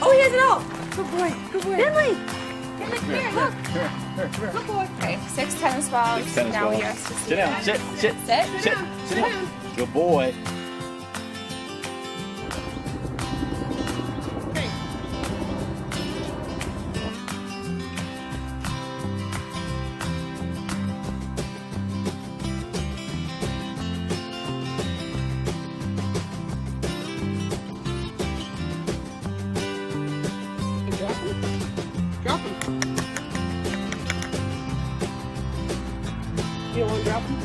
Oh, he has it all. Good boy. Good boy. Finley. Finley, come here. Look. Good boy. Okay, 6 tennis balls. 6 tennis now balls. we ask to Sit down. Sit. Sit. Sit. Sit. Sit down. Good boy. Drop him. Drop him. You don't want to drop him?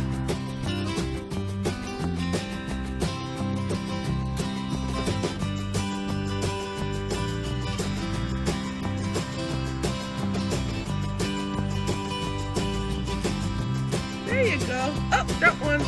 There you go. Oh, drop one.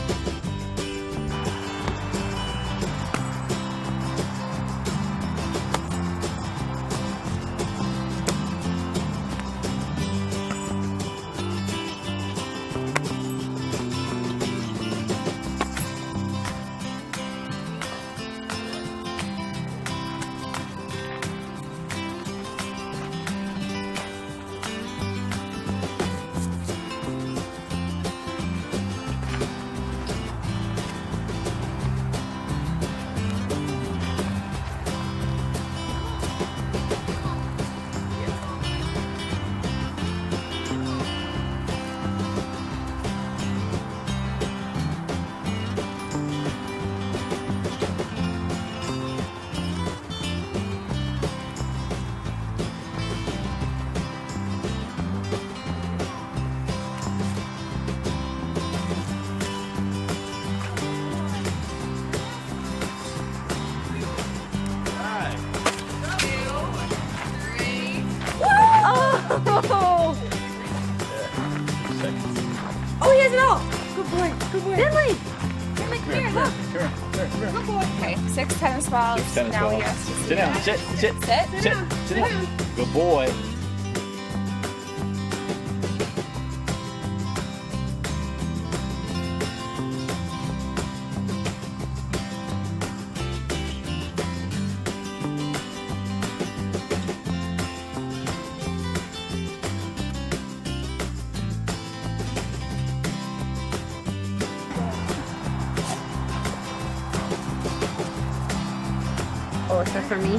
Oh! Oh, he has it all. Good boy. Good boy. Finley. Finley, come here. Look. Good boy. Okay, 6 tennis balls. 6 tennis now we balls. ask to Sit down. Sit. Sit. Sit. Sit. Sit down. Good boy. Oh, is that for me?